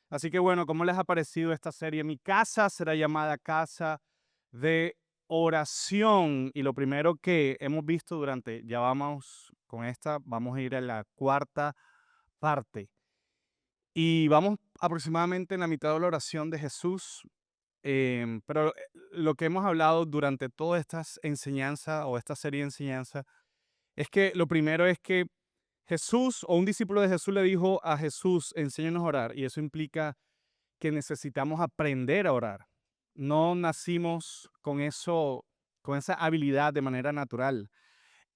Así que bueno, ¿cómo les ha parecido esta serie? Mi casa será llamada Casa de Oración. Y lo primero que hemos visto ya vamos con esta, vamos a ir a la cuarta parte. Y vamos aproximadamente en la mitad de la oración de Jesús. Pero lo que hemos hablado durante todas estas enseñanzas o esta serie de enseñanzas es que lo primero es que Jesús o un discípulo de Jesús le dijo a Jesús, enséñanos a orar. Y eso implica que necesitamos aprender a orar. No nacimos con eso, con esa habilidad de manera natural.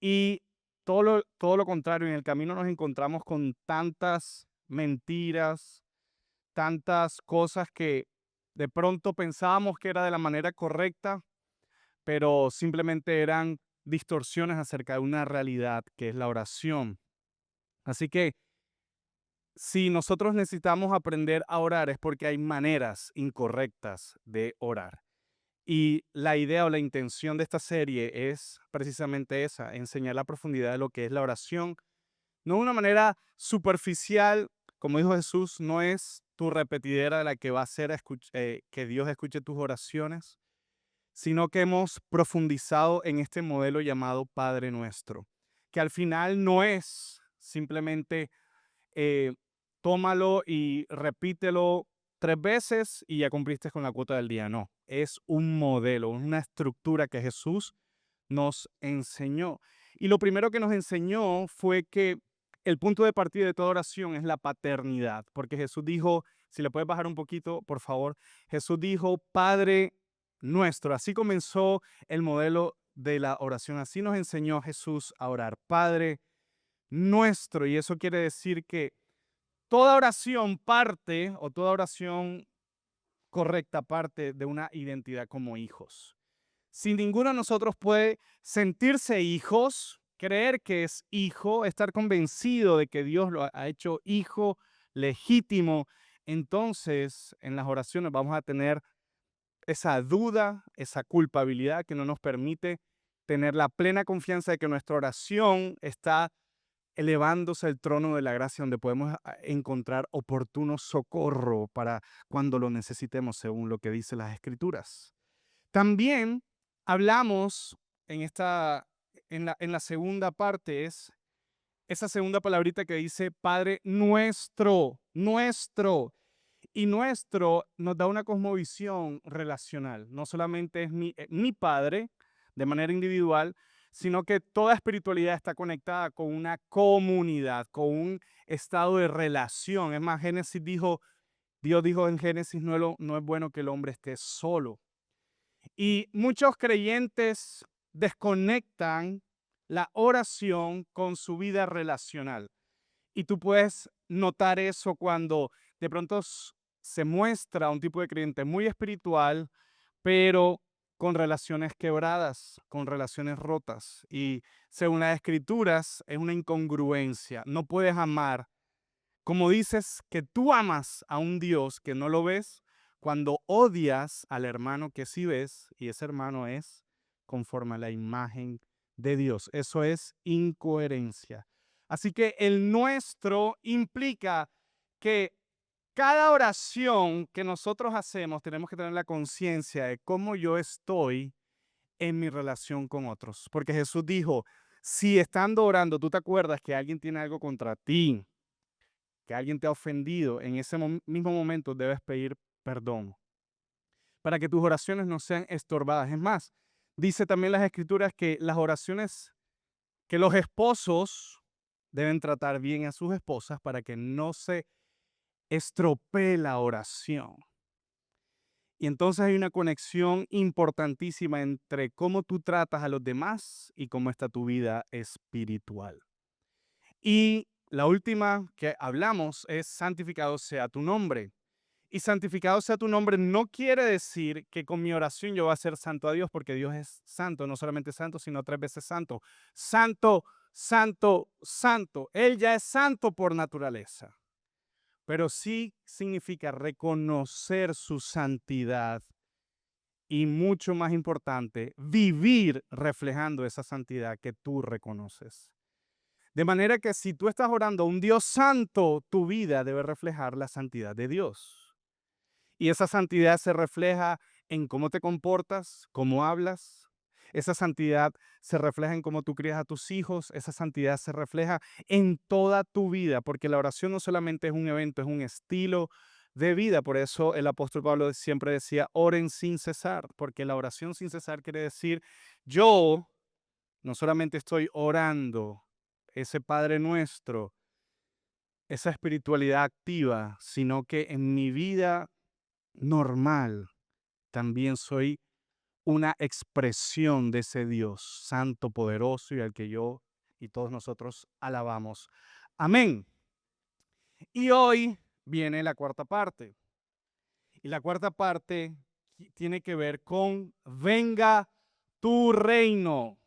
Y todo lo contrario, en el camino nos encontramos con tantas mentiras, tantas cosas que de pronto pensábamos que era de la manera correcta, pero simplemente eran distorsiones acerca de una realidad que es la oración. Así que si nosotros necesitamos aprender a orar es porque hay maneras incorrectas de orar. Y la idea o la intención de esta serie es precisamente esa, enseñar la profundidad de lo que es la oración. No de una manera superficial, como dijo Jesús, no es tu repetidera la que va a hacer que Dios escuche tus oraciones, sino que hemos profundizado en este modelo llamado Padre Nuestro, que al final no es simplemente eh, tómalo y repítelo 3 veces y ya cumpliste con la cuota del día. No, es un modelo, una estructura que Jesús nos enseñó. Y lo primero que nos enseñó fue que el punto de partida de toda oración es la paternidad, porque Jesús dijo, si le puedes bajar un poquito, por favor, Jesús dijo, Padre nuestro. Así comenzó el modelo de la oración, así nos enseñó Jesús a orar, Padre nuestro. Y eso quiere decir que toda oración parte, o toda oración correcta parte de una identidad como hijos. Si ninguno de nosotros puede sentirse hijos, creer que es hijo, estar convencido de que Dios lo ha hecho hijo legítimo, entonces en las oraciones vamos a tener esa duda, esa culpabilidad que no nos permite tener la plena confianza de que nuestra oración está elevándose al trono de la gracia donde podemos encontrar oportuno socorro para cuando lo necesitemos, según lo que dice las Escrituras. También hablamos en la segunda parte, es esa segunda palabrita que dice Padre nuestro, nuestro. Y nuestro nos da una cosmovisión relacional. No solamente es mi Padre de manera individual, sino que toda espiritualidad está conectada con una comunidad, con un estado de relación. Es más, Dios dijo en Génesis, no es bueno que el hombre esté solo. Y muchos creyentes desconectan la oración con su vida relacional. Y tú puedes notar eso cuando de pronto se muestra un tipo de creyente muy espiritual, pero con relaciones quebradas, con relaciones rotas. Y según las escrituras, es una incongruencia. No puedes amar como dices que tú amas a un Dios que no lo ves, cuando odias al hermano que sí ves, y ese hermano es conforme a la imagen de Dios. Eso es incoherencia. Así que el nuestro implica que cada oración que nosotros hacemos tenemos que tener la conciencia de cómo yo estoy en mi relación con otros. Porque Jesús dijo, si estando orando tú te acuerdas que alguien tiene algo contra ti, que alguien te ha ofendido, en ese mismo momento debes pedir perdón para que tus oraciones no sean estorbadas. Es más, dice también las escrituras que las oraciones, que los esposos deben tratar bien a sus esposas para que no se estropee la oración. Y entonces hay una conexión importantísima entre cómo tú tratas a los demás y cómo está tu vida espiritual. Y la última que hablamos es santificado sea tu nombre. Y santificado sea tu nombre no quiere decir que con mi oración yo voy a ser santo a Dios, porque Dios es santo, no solamente santo, sino 3 veces santo. Santo, santo, santo. Él ya es santo por naturaleza, pero sí significa reconocer su santidad y, mucho más importante, vivir reflejando esa santidad que tú reconoces. De manera que si tú estás orando a un Dios santo, tu vida debe reflejar la santidad de Dios. Y esa santidad se refleja en cómo te comportas, cómo hablas. Esa santidad se refleja en cómo tú crías a tus hijos. Esa santidad se refleja en toda tu vida, porque la oración no solamente es un evento, es un estilo de vida. Por eso el apóstol Pablo siempre decía, oren sin cesar, porque la oración sin cesar quiere decir, yo no solamente estoy orando ese Padre Nuestro, esa espiritualidad activa, sino que en mi vida normal también soy una expresión de ese Dios santo, poderoso y al que yo y todos nosotros alabamos. Amén. Y hoy viene la cuarta parte. Y la cuarta parte tiene que ver con venga tu reino.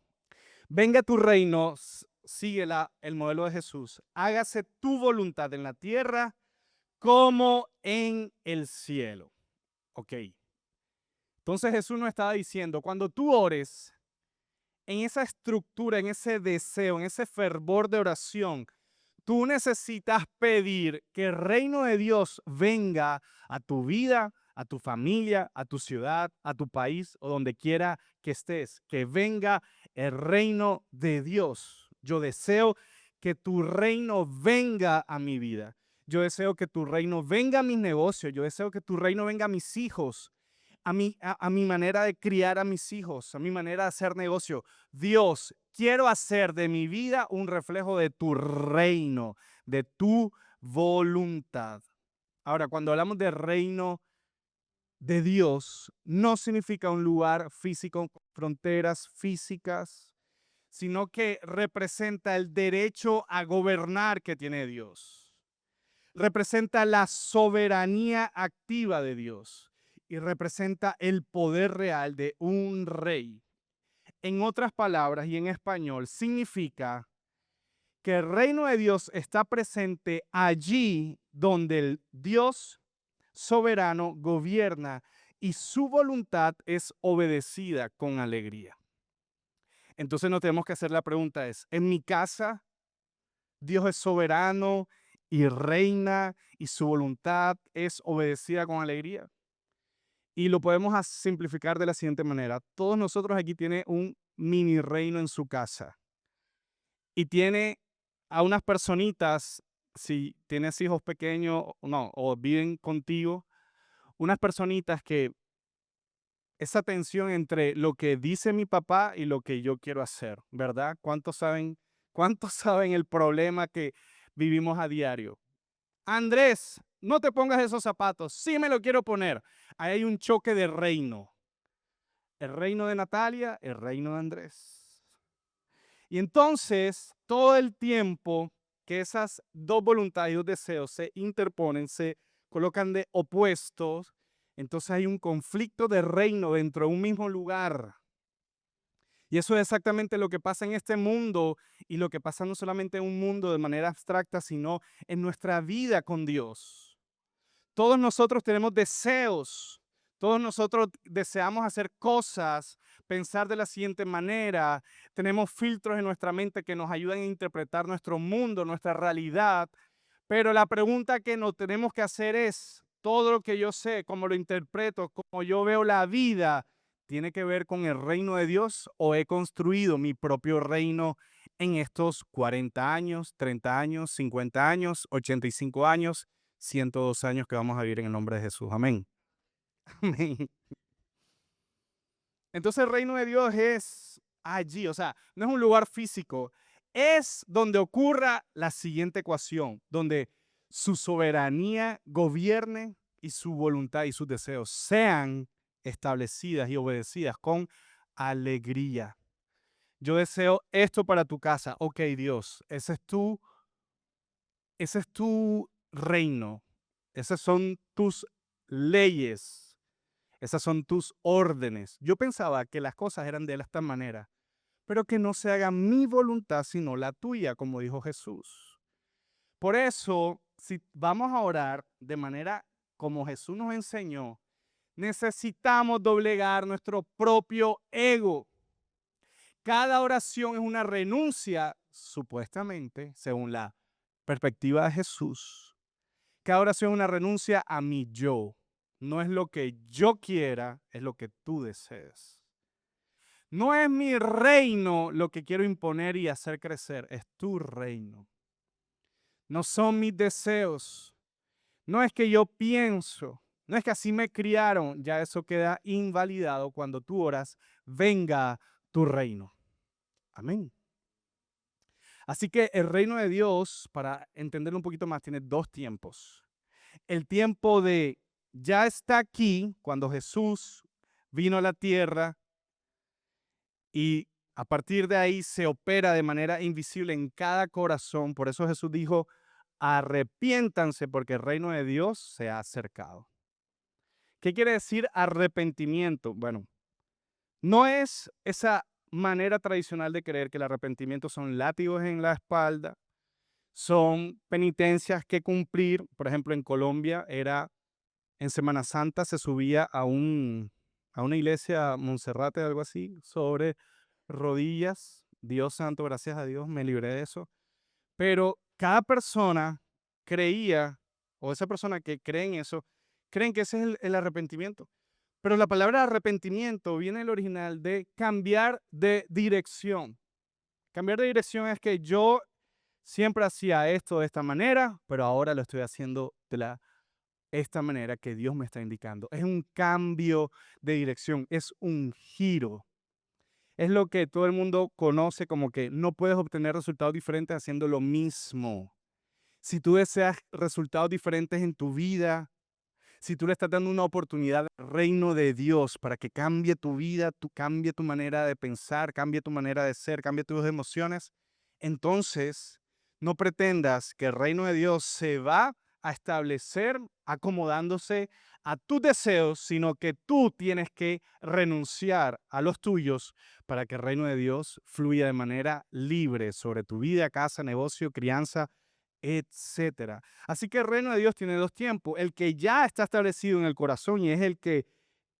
Venga tu reino, sigue el modelo de Jesús. Hágase tu voluntad en la tierra como en el cielo. Ok. Entonces Jesús nos estaba diciendo, cuando tú ores, en esa estructura, en ese deseo, en ese fervor de oración, tú necesitas pedir que el reino de Dios venga a tu vida, a tu familia, a tu ciudad, a tu país o donde quiera que estés. Que venga el reino de Dios. Yo deseo que tu reino venga a mi vida. Yo deseo que tu reino venga a mis negocios. Yo deseo que tu reino venga a mis hijos, a mi manera de criar a mis hijos, a mi manera de hacer negocio. Dios, quiero hacer de mi vida un reflejo de tu reino, de tu voluntad. Ahora, cuando hablamos de reino de Dios, no significa un lugar físico con fronteras físicas, sino que representa el derecho a gobernar que tiene Dios. Representa la soberanía activa de Dios y representa el poder real de un rey. En otras palabras y en español, significa que el reino de Dios está presente allí donde el Dios soberano gobierna y su voluntad es obedecida con alegría. Entonces nos tenemos que hacer la pregunta es, ¿en mi casa Dios es soberano y reina y su voluntad es obedecida con alegría? Y lo podemos simplificar de la siguiente manera. Todos nosotros aquí tiene un mini reino en su casa y tiene a unas personitas, si tienes hijos pequeños no, o viven contigo, unas personitas que esa tensión entre lo que dice mi papá y lo que yo quiero hacer, ¿verdad? Cuántos saben el problema que vivimos a diario? Andrés, no te pongas esos zapatos, sí me lo quiero poner. Ahí hay un choque de reino. El reino de Natalia, el reino de Andrés. Y entonces, todo el tiempo que esas dos voluntades y dos deseos se interponen, se colocan de opuestos, entonces hay un conflicto de reino dentro de un mismo lugar. Y eso es exactamente lo que pasa en este mundo y lo que pasa no solamente en un mundo de manera abstracta, sino en nuestra vida con Dios. Todos nosotros tenemos deseos, todos nosotros deseamos hacer cosas, pensar de la siguiente manera, tenemos filtros en nuestra mente que nos ayudan a interpretar nuestro mundo, nuestra realidad, pero la pregunta que nos tenemos que hacer es, todo lo que yo sé, cómo lo interpreto, cómo yo veo la vida, ¿tiene que ver con el reino de Dios o he construido mi propio reino en estos 40 años, 30 años, 50 años, 85 años? 102 años que vamos a vivir en el nombre de Jesús. Amén. Amén. Entonces el reino de Dios es allí, o sea, no es un lugar físico, es donde ocurra la siguiente ecuación, donde su soberanía gobierne y su voluntad y sus deseos sean establecidas y obedecidas con alegría. Yo deseo esto para tu casa. Ok, Dios, ese es tu reino. Esas son tus leyes. Esas son tus órdenes. Yo pensaba que las cosas eran de esta manera, pero que no se haga mi voluntad sino la tuya, como dijo Jesús. Por eso, si vamos a orar de manera como Jesús nos enseñó, necesitamos doblegar nuestro propio ego. Cada oración es una renuncia supuestamente, según la perspectiva de Jesús, cada oración es una renuncia a mi yo. No es lo que yo quiera, es lo que tú desees. No es mi reino lo que quiero imponer y hacer crecer, es tu reino. No son mis deseos, no es que yo pienso, no es que así me criaron, ya eso queda invalidado cuando tú oras, venga tu reino. Amén. Así que el reino de Dios, para entenderlo un poquito más, tiene dos tiempos. El tiempo de ya está aquí, cuando Jesús vino a la tierra y a partir de ahí se opera de manera invisible en cada corazón. Por eso Jesús dijo, arrepiéntanse porque el reino de Dios se ha acercado. ¿Qué quiere decir arrepentimiento? Bueno, no es esa manera tradicional de creer que el arrepentimiento son látigos en la espalda, son penitencias que cumplir. Por ejemplo, en Colombia era en Semana Santa se subía a una iglesia, Monserrate, algo así, sobre rodillas. Dios santo, gracias a Dios, me libré de eso. Pero cada persona creía, o esa persona que cree en eso, creen que ese es el arrepentimiento. Pero la palabra arrepentimiento viene del original de cambiar de dirección. Cambiar de dirección es que yo siempre hacía esto de esta manera, pero ahora lo estoy haciendo de esta manera que Dios me está indicando. Es un cambio de dirección, es un giro. Es lo que todo el mundo conoce como que no puedes obtener resultados diferentes haciendo lo mismo. Si tú deseas resultados diferentes en tu vida, si tú le estás dando una oportunidad al reino de Dios para que cambie tu vida, cambie tu manera de pensar, cambie tu manera de ser, cambie tus emociones, entonces no pretendas que el reino de Dios se va a establecer acomodándose a tus deseos, sino que tú tienes que renunciar a los tuyos para que el reino de Dios fluya de manera libre sobre tu vida, casa, negocio, crianza, etcétera. Así que el reino de Dios tiene dos tiempos. El que ya está establecido en el corazón y es el que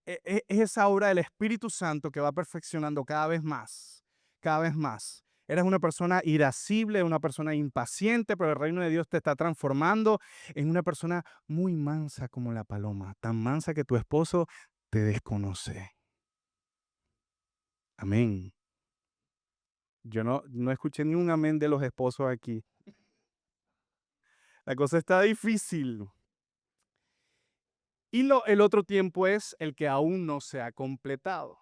es esa obra del Espíritu Santo que va perfeccionando cada vez más, cada vez más. Eres una persona irascible, una persona impaciente, pero el reino de Dios te está transformando en una persona muy mansa como la paloma, tan mansa que tu esposo te desconoce. Amén. Yo no escuché ni un amén de los esposos aquí. La cosa está difícil. Y el otro tiempo es el que aún no se ha completado.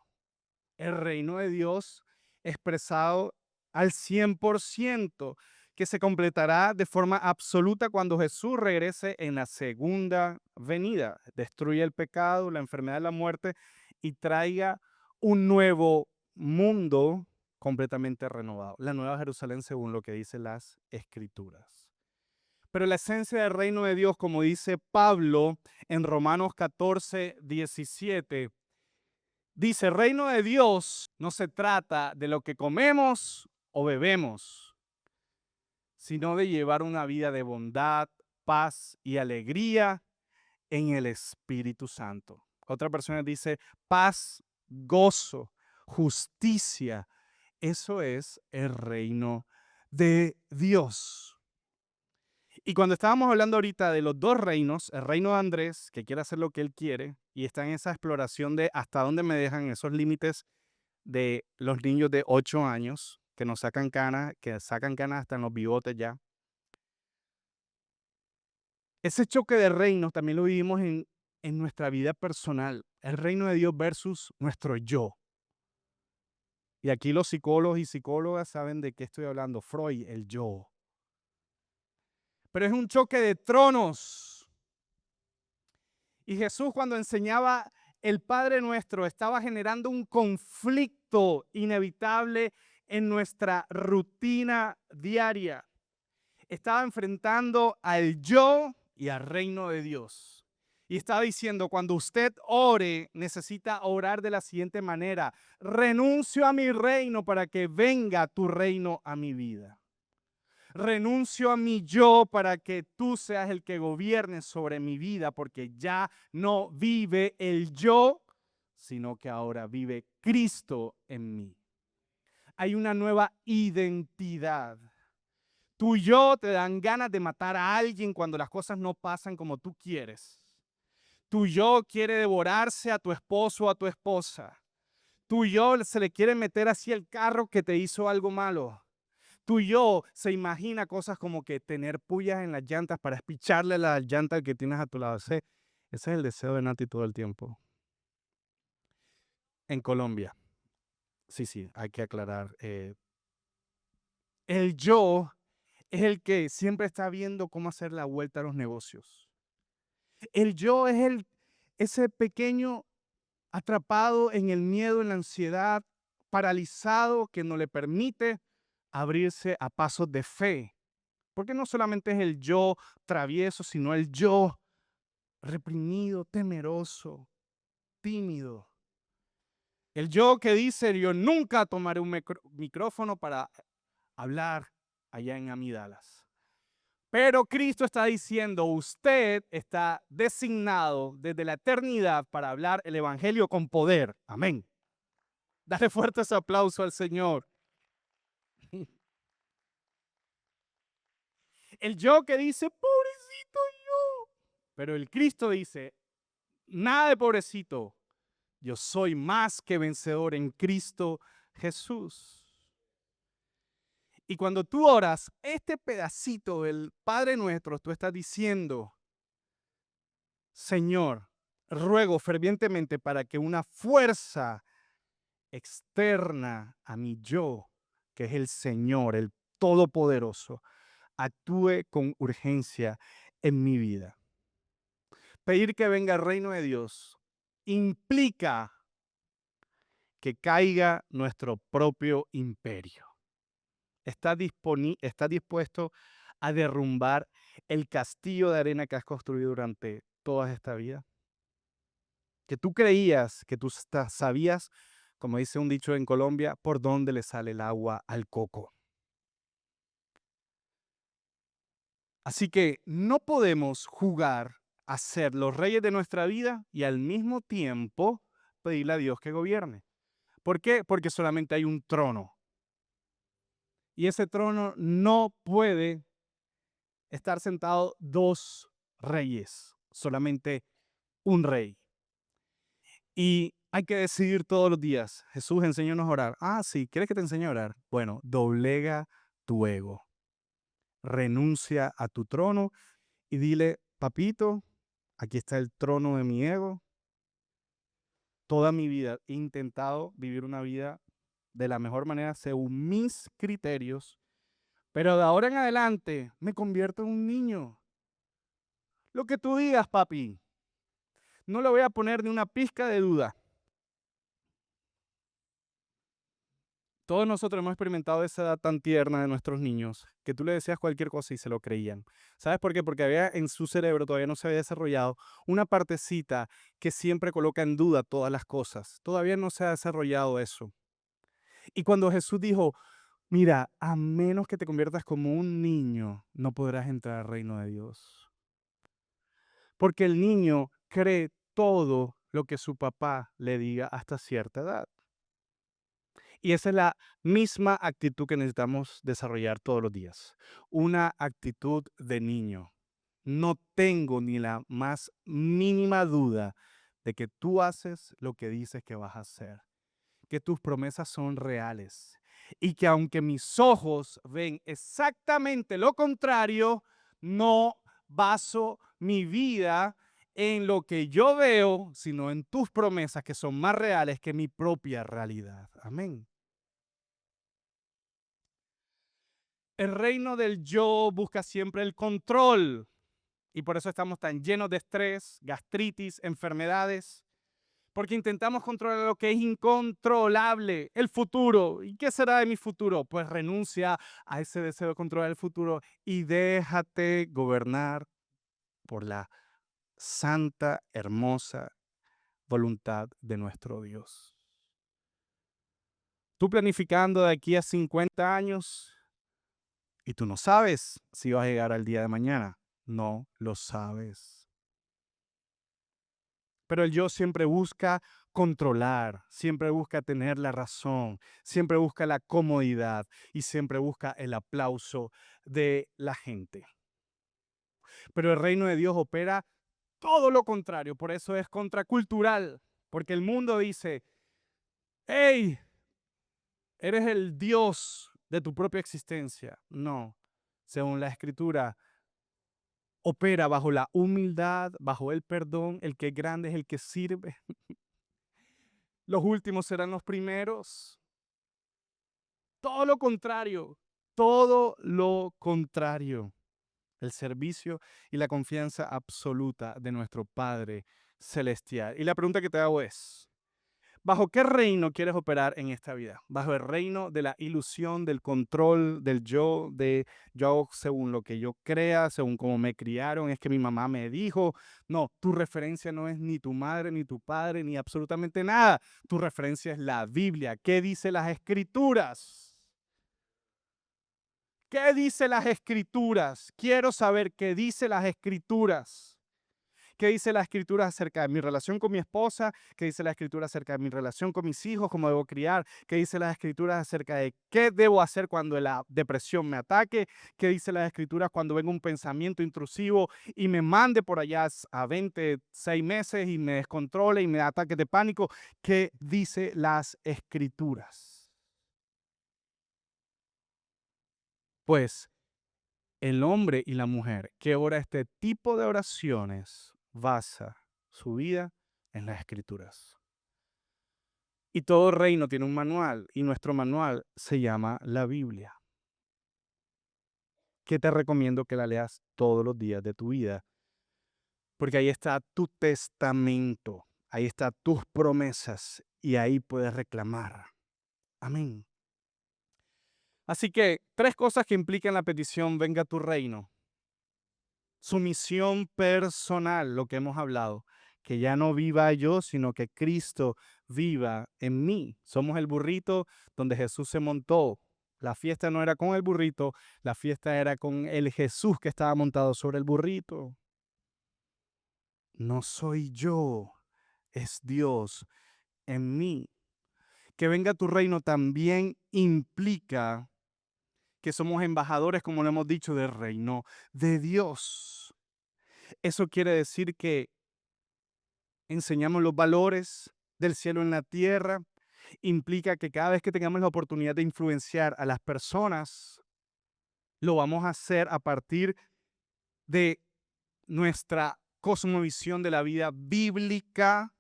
El reino de Dios expresado al 100%, que se completará de forma absoluta cuando Jesús regrese en la segunda venida, destruya el pecado, la enfermedad y la muerte y traiga un nuevo mundo completamente renovado, la nueva Jerusalén según lo que dicen las Escrituras. Pero la esencia del reino de Dios, como dice Pablo en Romanos 14, 17, dice, el reino de Dios no se trata de lo que comemos o bebemos, sino de llevar una vida de bondad, paz y alegría en el Espíritu Santo. Otra persona dice paz, gozo, justicia. Eso es el reino de Dios. Y cuando estábamos hablando ahorita de los dos reinos, el reino de Andrés, que quiere hacer lo que él quiere, y está en esa exploración de hasta dónde me dejan esos límites de los niños de 8 años, que nos sacan canas, que sacan canas hasta en los bigotes ya. Ese choque de reinos también lo vivimos en nuestra vida personal, el reino de Dios versus nuestro yo. Y aquí los psicólogos y psicólogas saben de qué estoy hablando, Freud, el yo. Pero es un choque de tronos. Y Jesús cuando enseñaba el Padre Nuestro estaba generando un conflicto inevitable en nuestra rutina diaria. Estaba enfrentando al yo y al reino de Dios. Y estaba diciendo, cuando usted ore, necesita orar de la siguiente manera. Renuncio a mi reino para que venga tu reino a mi vida. Renuncio a mi yo para que tú seas el que gobierne sobre mi vida, porque ya no vive el yo, sino que ahora vive Cristo en mí. hay una nueva identidad. Tu yo te dan ganas de matar a alguien cuando las cosas no pasan como tú quieres. Tu yo quiere devorarse a tu esposo o a tu esposa. Tu yo se le quiere meter así el carro que te hizo algo malo. Tu yo se imagina cosas como que tener pullas en las llantas para espicharle la llanta que tienes a tu lado. Ese es el deseo de Nati todo el tiempo. En Colombia. Sí, hay que aclarar. El yo es el que siempre está viendo cómo hacer la vuelta a los negocios. El yo es ese pequeño atrapado en el miedo, en la ansiedad, paralizado, que no le permite abrirse a pasos de fe. Porque no solamente es el yo travieso, sino el yo reprimido, temeroso, tímido. El yo que dice, yo nunca tomaré un micrófono para hablar allá en Amidalas. Pero Cristo está diciendo, usted está designado desde la eternidad para hablar el evangelio con poder. Amén. Dale fuerte ese aplauso al Señor. El yo que dice, pobrecito yo. Pero el Cristo dice, nada de pobrecito. Yo soy más que vencedor en Cristo Jesús. Y cuando tú oras, este pedacito del Padre Nuestro, tú estás diciendo, Señor, ruego fervientemente para que una fuerza externa a mi yo, que es el Señor, el Todopoderoso, actúe con urgencia en mi vida. Pedir que venga el reino de Dios implica que caiga nuestro propio imperio. ¿Estás dispuesto a derrumbar el castillo de arena que has construido durante toda esta vida? Que tú creías, que tú sabías, como dice un dicho en Colombia, por dónde le sale el agua al coco. Así que no podemos jugar a ser los reyes de nuestra vida y al mismo tiempo pedirle a Dios que gobierne. ¿Por qué? Porque solamente hay un trono. Y ese trono no puede estar sentado dos reyes, solamente un rey. Y hay que decidir todos los días. Jesús, enséñanos a orar. Ah, sí, ¿quieres que te enseñe a orar? Bueno, doblega tu ego. Renuncia a tu trono y dile, papito, aquí está el trono de mi ego. Toda mi vida he intentado vivir una vida de la mejor manera según mis criterios, pero de ahora en adelante me convierto en un niño. Lo que tú digas, papi, no le voy a poner ni una pizca de duda. Todos nosotros hemos experimentado esa edad tan tierna de nuestros niños, que tú le decías cualquier cosa y se lo creían. ¿Sabes por qué? Porque había en su cerebro, todavía no se había desarrollado, una partecita que siempre coloca en duda todas las cosas. Todavía no se ha desarrollado eso. Y cuando Jesús dijo, mira, a menos que te conviertas como un niño, no podrás entrar al reino de Dios. Porque el niño cree todo lo que su papá le diga hasta cierta edad. Y esa es la misma actitud que necesitamos desarrollar todos los días. Una actitud de niño. No tengo ni la más mínima duda de que tú haces lo que dices que vas a hacer, que tus promesas son reales y que aunque mis ojos ven exactamente lo contrario, no baso mi vida en lo que yo veo, sino en tus promesas que son más reales que mi propia realidad. Amén. El reino del yo busca siempre el control y por eso estamos tan llenos de estrés, gastritis, enfermedades, porque intentamos controlar lo que es incontrolable, el futuro. ¿Y qué será de mi futuro? Pues renuncia a ese deseo de controlar el futuro y déjate gobernar por la santa, hermosa voluntad de nuestro Dios. Tú planificando de aquí a 50 años, y tú no sabes si vas a llegar al día de mañana. No lo sabes. Pero el yo siempre busca controlar, siempre busca tener la razón, siempre busca la comodidad y siempre busca el aplauso de la gente. Pero el reino de Dios opera todo lo contrario, por eso es contracultural, porque el mundo dice, hey, eres el Dios de tu propia existencia. No, según la Escritura, opera bajo la humildad, bajo el perdón, el que es grande es el que sirve. Los últimos serán los primeros. Todo lo contrario, todo lo contrario. El servicio y la confianza absoluta de nuestro Padre Celestial. Y la pregunta que te hago es, ¿bajo qué reino quieres operar en esta vida? ¿Bajo el reino de la ilusión, del control, del yo, de yo hago según lo que yo crea, según cómo me criaron, es que mi mamá me dijo? No, tu referencia no es ni tu madre, ni tu padre, ni absolutamente nada. Tu referencia es la Biblia. ¿Qué dice las Escrituras? ¿Qué dice las Escrituras? Quiero saber qué dice las Escrituras. ¿Qué dice la Escritura acerca de mi relación con mi esposa? ¿Qué dice la Escritura acerca de mi relación con mis hijos? ¿Cómo debo criar? ¿Qué dice la Escritura acerca de qué debo hacer cuando la depresión me ataque? ¿Qué dice la Escritura cuando venga un pensamiento intrusivo y me mande por allá a 26 meses y me descontrole y me da ataques de pánico? ¿Qué dice las Escrituras? Pues el hombre y la mujer que ora este tipo de oraciones basa su vida en las Escrituras. Y todo reino tiene un manual y nuestro manual se llama la Biblia, que te recomiendo que la leas todos los días de tu vida, porque ahí está tu testamento, ahí están tus promesas y ahí puedes reclamar. Amén. Así que 3 cosas que implican la petición venga a tu reino. Sumisión personal, lo que hemos hablado, que ya no viva yo, sino que Cristo viva en mí. Somos el burrito donde Jesús se montó. La fiesta no era con el burrito, la fiesta era con el Jesús que estaba montado sobre el burrito. No soy yo, es Dios en mí. Que venga tu reino también implica que somos embajadores, como lo hemos dicho, del reino de Dios. Eso quiere decir que enseñamos los valores del cielo en la tierra, implica que cada vez que tengamos la oportunidad de influenciar a las personas, lo vamos a hacer a partir de nuestra cosmovisión de la vida bíblica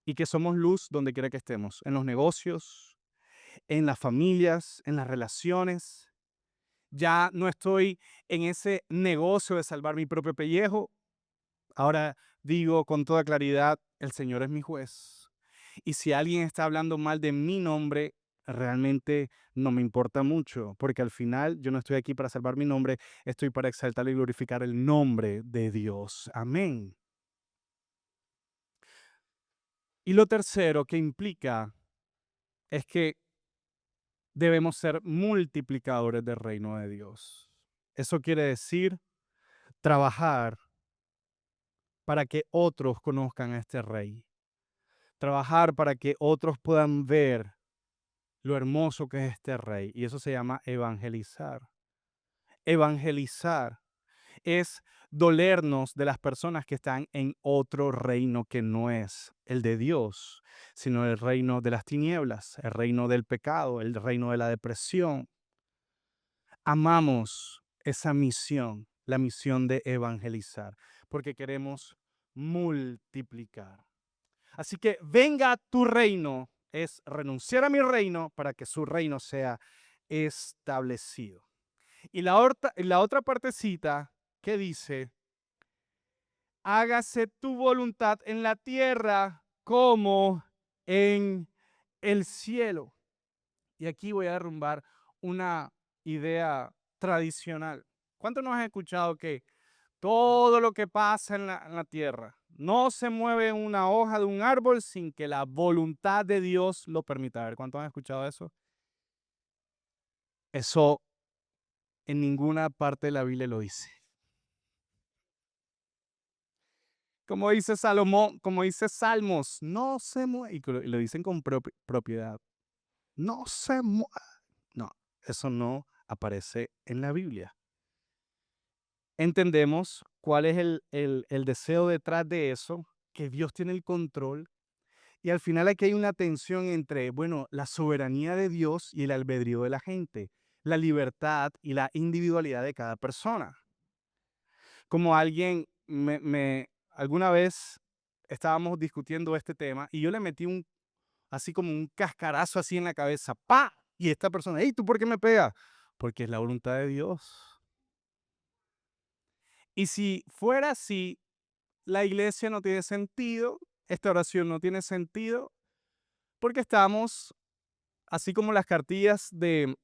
y que somos luz donde quiera que estemos, en los negocios, en las familias, en las relaciones. Ya no estoy en ese negocio de salvar mi propio pellejo. Ahora digo con toda claridad, el Señor es mi juez. Y si alguien está hablando mal de mi nombre, realmente no me importa mucho, porque al final yo no estoy aquí para salvar mi nombre, estoy para exaltar y glorificar el nombre de Dios. Amén. Y lo tercero que implica es que debemos ser multiplicadores del reino de Dios. Eso quiere decir trabajar para que otros conozcan a este rey. Trabajar para que otros puedan ver lo hermoso que es este rey. Y eso se llama evangelizar. Evangelizar es dolernos de las personas que están en otro reino que no es el de Dios, sino el reino de las tinieblas, el reino del pecado, el reino de la depresión. Amamos esa misión, la misión de evangelizar, porque queremos multiplicar. Así que venga a tu reino, es renunciar a mi reino para que su reino sea establecido. Y la otra partecita que dice, hágase tu voluntad en la tierra como en el cielo. Y aquí voy a derrumbar una idea tradicional. ¿Cuántos nos han escuchado que todo lo que pasa en la tierra no se mueve una hoja de un árbol sin que la voluntad de Dios lo permita? A ver, ¿cuántos han escuchado eso? Eso en ninguna parte de la Biblia lo dice. Como dice Salomón, como dice Salmos, no se mueva, y lo dicen con propiedad, no se mueva. No, eso no aparece en la Biblia. Entendemos cuál es el deseo detrás de eso, que Dios tiene el control. Y al final aquí hay una tensión entre, bueno, la soberanía de Dios y el albedrío de la gente, la libertad y la individualidad de cada persona. Como alguien alguna vez estábamos discutiendo este tema y yo le metí así como un cascarazo así en la cabeza, ¡pa! Y esta persona, hey, ¿tú por qué me pegas? Porque es la voluntad de Dios. Y si fuera así, la iglesia no tiene sentido, esta oración no tiene sentido, porque estamos, así como las cartillas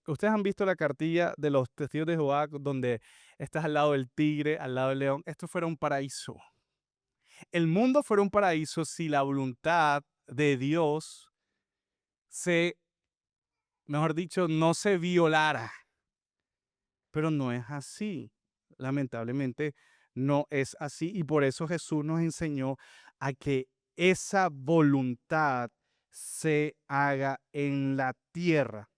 ustedes han visto la cartilla de los testigos de Jehová, donde estás al lado del tigre, al lado del león, esto fuera un paraíso. El mundo fuera un paraíso si la voluntad de Dios mejor dicho, no se violara, pero no es así. Lamentablemente no es así y por eso Jesús nos enseñó a que esa voluntad se haga en la tierra.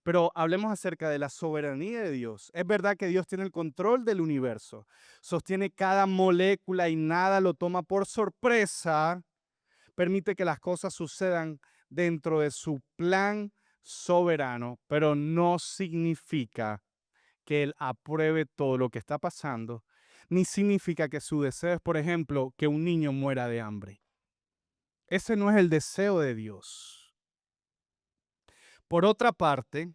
Pero hablemos acerca de la soberanía de Dios. Es verdad que Dios tiene el control del universo, sostiene cada molécula y nada lo toma por sorpresa, permite que las cosas sucedan dentro de su plan soberano, pero no significa que Él apruebe todo lo que está pasando, ni significa que su deseo es, por ejemplo, que un niño muera de hambre. Ese no es el deseo de Dios. Por otra parte,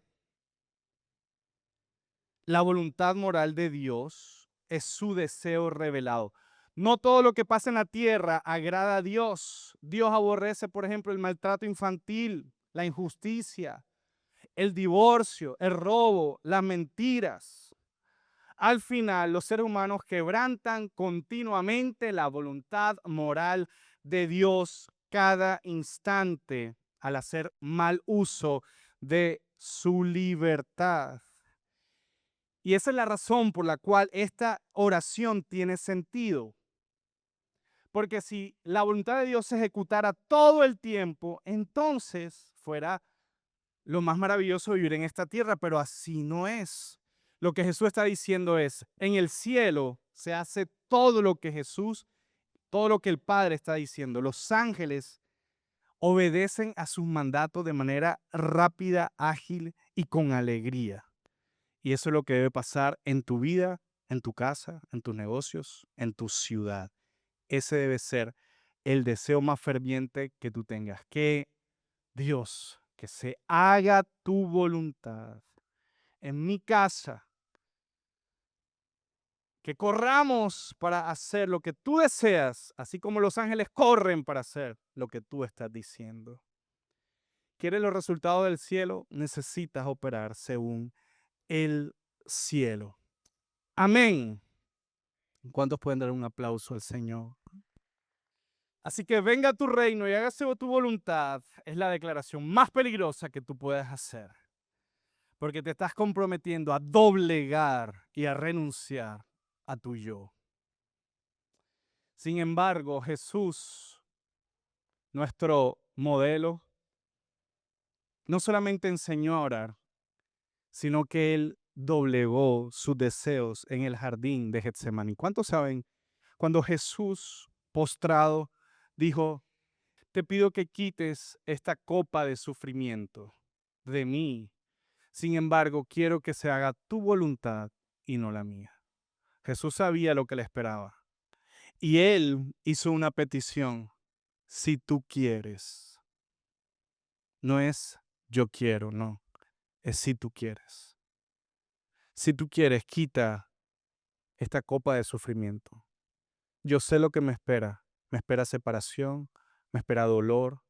la voluntad moral de Dios es su deseo revelado. No todo lo que pasa en la tierra agrada a Dios. Dios aborrece, por ejemplo, el maltrato infantil, la injusticia, el divorcio, el robo, las mentiras. Al final, los seres humanos quebrantan continuamente la voluntad moral de Dios cada instante al hacer mal uso de su libertad. Y esa es la razón por la cual esta oración tiene sentido. Porque si la voluntad de Dios se ejecutara todo el tiempo, entonces fuera lo más maravilloso vivir en esta tierra, pero así no es. Lo que Jesús está diciendo es, en el cielo se hace todo lo que todo lo que el Padre está diciendo. Los ángeles obedecen a sus mandatos de manera rápida, ágil y con alegría. Y eso es lo que debe pasar en tu vida, en tu casa, en tus negocios, en tu ciudad. Ese debe ser el deseo más ferviente que tú tengas. Que Dios, que se haga tu voluntad en mi casa. Que corramos para hacer lo que tú deseas, así como los ángeles corren para hacer lo que tú estás diciendo. ¿Quieres los resultados del cielo? Necesitas operar según el cielo. Amén. ¿Cuántos pueden dar un aplauso al Señor? Así que venga tu reino y hágase tu voluntad. Es la declaración más peligrosa que tú puedes hacer. Porque te estás comprometiendo a doblegar y a renunciar a tu yo. Sin embargo, Jesús, nuestro modelo, no solamente enseñó a orar, sino que Él doblegó sus deseos en el jardín de Getsemaní. ¿Cuántos saben? Cuando Jesús, postrado, dijo, te pido que quites esta copa de sufrimiento de mí. Sin embargo, quiero que se haga tu voluntad y no la mía. Jesús sabía lo que le esperaba. Y Él hizo una petición. Si tú quieres. No es yo quiero, no. Es si tú quieres. Si tú quieres, quita esta copa de sufrimiento. Yo sé lo que me espera. Me espera separación, me espera dolor.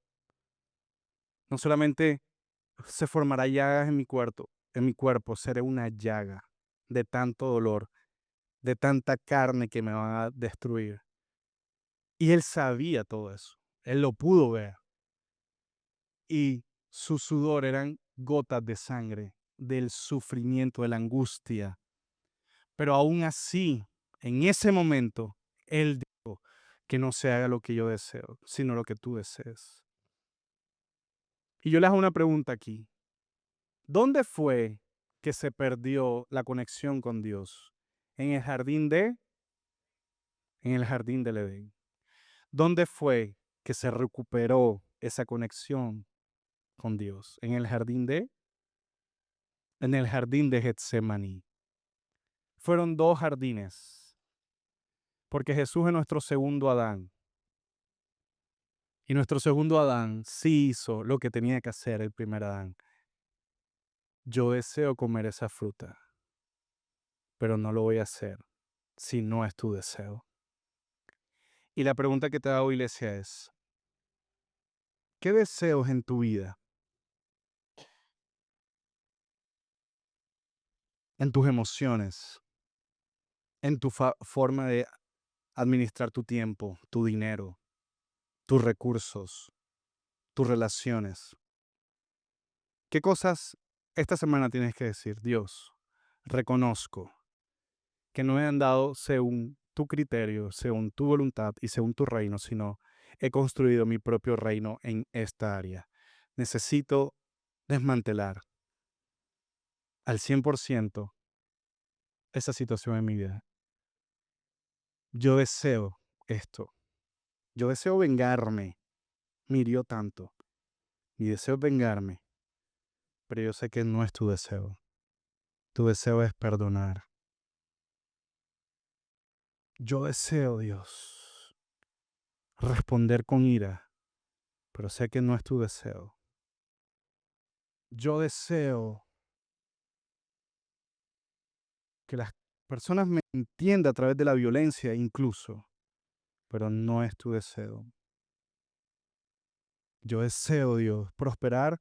No solamente se formará llagas en mi cuerpo seré una llaga de tanto dolor, de tanta carne que me van a destruir. Y él sabía todo eso. Él lo pudo ver. Y su sudor eran gotas de sangre del sufrimiento, de la angustia. Pero aún así, en ese momento, él dijo que no se haga lo que yo deseo, sino lo que tú desees. Y yo les hago una pregunta aquí. ¿Dónde fue que se perdió la conexión con Dios? En el jardín de, en el jardín del Edén. ¿Dónde fue que se recuperó esa conexión con Dios? En el jardín de Getsemaní. Fueron dos jardines, porque Jesús es nuestro segundo Adán. Y nuestro segundo Adán sí hizo lo que tenía que hacer el primer Adán. Yo deseo comer esa fruta, pero no lo voy a hacer si no es tu deseo. Y la pregunta que te hago, iglesia, es, ¿qué deseos en tu vida, en tus emociones, en tu forma de administrar tu tiempo, tu dinero, tus recursos, tus relaciones? ¿Qué cosas esta semana tienes que decir? Dios, reconozco que no he andado según tu criterio, según tu voluntad y según tu reino, sino he construido mi propio reino en esta área. Necesito desmantelar al 100% esa situación en mi vida. Yo deseo esto. Yo deseo vengarme. Me hirió tanto. Mi deseo es vengarme. Pero yo sé que no es tu deseo. Tu deseo es perdonar. Yo deseo, Dios, responder con ira. Pero sé que no es tu deseo. Yo deseo que las personas me entiendan a través de la violencia incluso. Pero no es tu deseo. Yo deseo, Dios, prosperar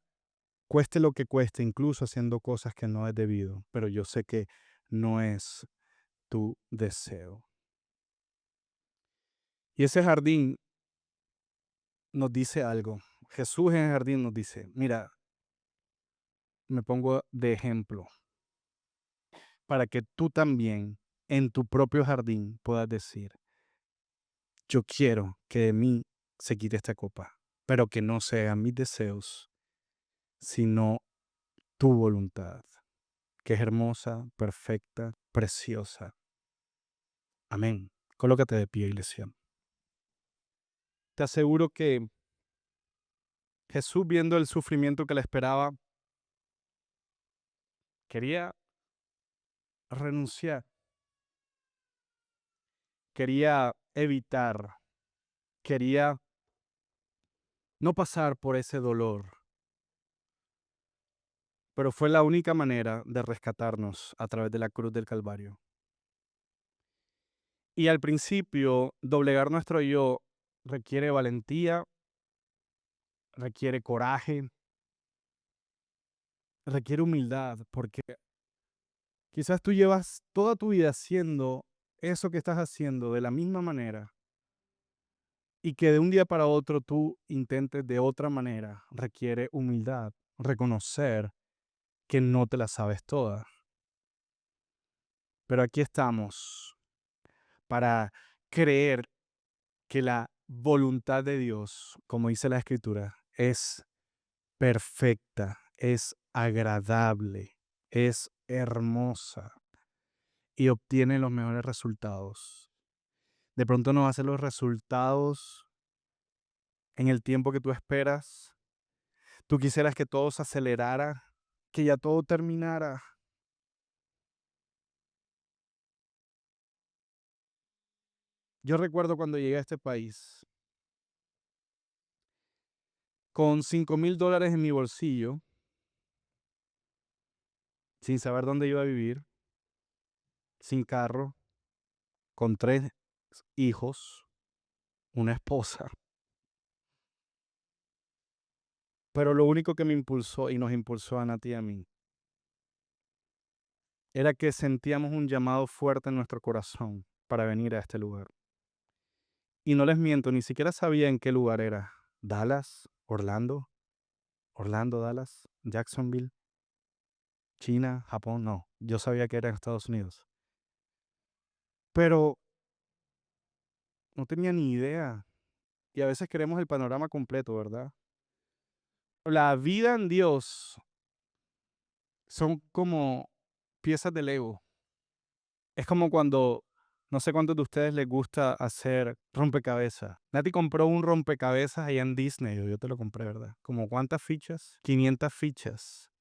cueste lo que cueste, incluso haciendo cosas que no es debido, pero yo sé que no es tu deseo. Y ese jardín nos dice algo. Jesús en el jardín nos dice, mira, me pongo de ejemplo para que tú también en tu propio jardín puedas decir, yo quiero que de mí se quite esta copa, pero que no sean mis deseos, sino tu voluntad, que es hermosa, perfecta, preciosa. Amén. Colócate de pie, iglesia. Te aseguro que Jesús, viendo el sufrimiento que le esperaba, quería renunciar, quería evitar, quería no pasar por ese dolor, pero fue la única manera de rescatarnos a través de la cruz del Calvario. Y al principio, doblegar nuestro yo requiere valentía, requiere coraje, requiere humildad, porque quizás tú llevas toda tu vida haciendo eso que estás haciendo de la misma manera y que de un día para otro tú intentes de otra manera, requiere humildad, reconocer que no te la sabes toda. Pero aquí estamos para creer que la voluntad de Dios, como dice la Escritura, es perfecta, es agradable, es hermosa y obtiene los mejores resultados. De pronto no va a ser los resultados en el tiempo que tú esperas. Tú quisieras que todo se acelerara, que ya todo terminara. Yo recuerdo cuando llegué a este país con $5,000 en mi bolsillo, sin saber dónde iba a vivir, sin carro, con 3 hijos, una esposa. Pero lo único que me impulsó y nos impulsó a Nati y a mí era que sentíamos un llamado fuerte en nuestro corazón para venir a este lugar. Y no les miento, ni siquiera sabía en qué lugar era. Dallas, Orlando, Dallas, Jacksonville, China, Japón, no. Yo sabía que era en Estados Unidos. Pero No tenía ni idea. Y a veces queremos el panorama completo, ¿verdad? La vida en Dios son como piezas de Lego. Es como cuando, no sé cuántos de ustedes les gusta hacer rompecabezas. Nati compró un rompecabezas allá en Disney, o yo te lo compré, ¿verdad? ¿Como cuántas fichas? 500 fichas.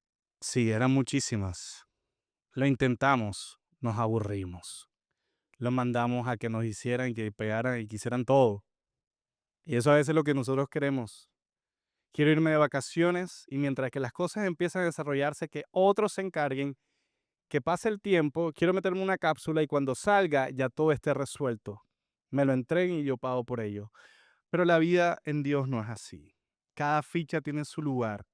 Sí, eran muchísimas. Lo intentamos, nos aburrimos. Lo mandamos a que nos hicieran y que pegaran y quisieran todo. Y eso a veces es lo que nosotros queremos. Quiero irme de vacaciones y mientras que las cosas empiezan a desarrollarse, que otros se encarguen, que pase el tiempo, quiero meterme en una cápsula y cuando salga ya todo esté resuelto. Me lo entreguen y yo pago por ello. Pero la vida en Dios no es así. Cada ficha tiene su lugar.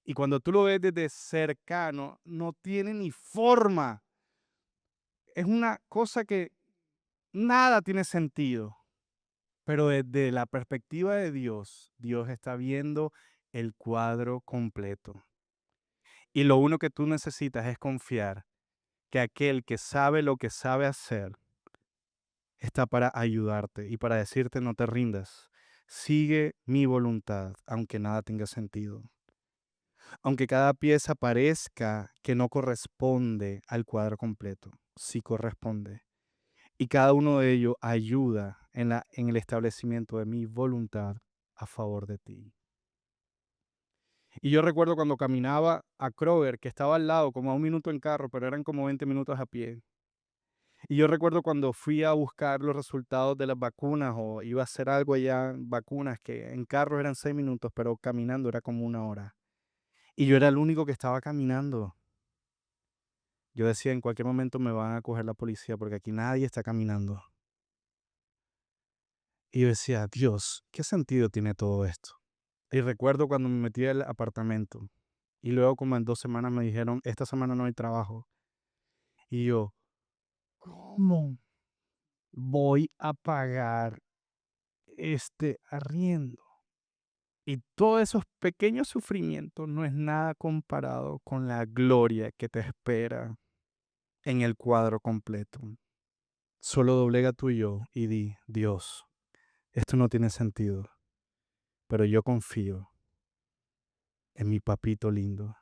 Y cuando tú lo ves desde cercano, no tiene ni forma. Es una cosa que nada tiene sentido. Pero desde la perspectiva de Dios, Dios está viendo el cuadro completo. Y lo único que tú necesitas es confiar que aquel que sabe lo que sabe hacer está para ayudarte y para decirte no te rindas. Sigue mi voluntad, aunque nada tenga sentido. Aunque cada pieza parezca que no corresponde al cuadro completo, sí corresponde. Y cada uno de ellos ayuda en el establecimiento de mi voluntad a favor de ti. Y yo recuerdo cuando caminaba a Kroger, que estaba al lado, como a un minuto en carro, pero eran como 20 minutos a pie. Y yo recuerdo cuando fui a buscar los resultados de las vacunas o iba a hacer algo allá, vacunas, que en carro eran 6 minutos, pero caminando era como 1 hora. Y yo era el único que estaba caminando. Yo decía, en cualquier momento me van a coger la policía porque aquí nadie está caminando. Y yo decía, Dios, ¿qué sentido tiene todo esto? Y recuerdo cuando me metí al apartamento y luego como en 2 semanas me dijeron, esta semana no hay trabajo. Y yo, ¿cómo voy a pagar este arriendo? Y todos esos pequeños sufrimientos no es nada comparado con la gloria que te espera en el cuadro completo. Solo doblega tu yo y di, Dios, esto no tiene sentido, pero yo confío en mi papito lindo.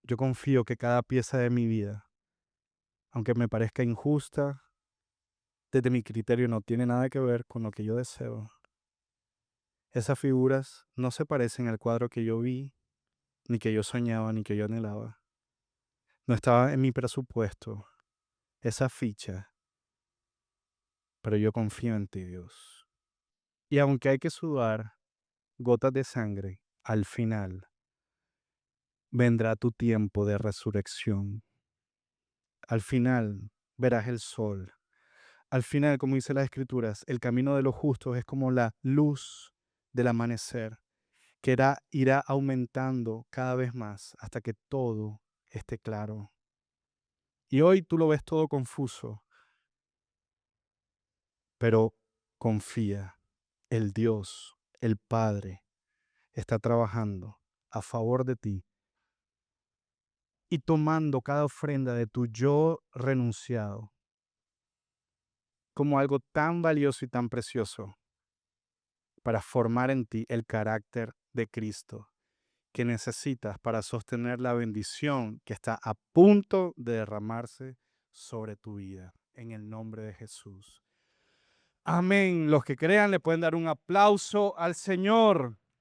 Yo confío que cada pieza de mi vida, aunque me parezca injusta, desde mi criterio no tiene nada que ver con lo que yo deseo. Esas figuras no se parecen al cuadro que yo vi, ni que yo soñaba, ni que yo anhelaba. No estaba en mi presupuesto esa ficha, pero yo confío en ti, Dios. Y aunque hay que sudar gotas de sangre, al final vendrá tu tiempo de resurrección. Al final verás el sol. Al final, como dice las escrituras, el camino de los justos es como la luz del amanecer, que irá aumentando cada vez más hasta que todo esté claro. Y hoy tú lo ves todo confuso, pero confía, el Dios, el Padre, está trabajando a favor de ti y tomando cada ofrenda de tu yo renunciado como algo tan valioso y tan precioso para formar en ti el carácter de Cristo que necesitas para sostener la bendición que está a punto de derramarse sobre tu vida. En el nombre de Jesús. Amén. Los que crean le pueden dar un aplauso al Señor.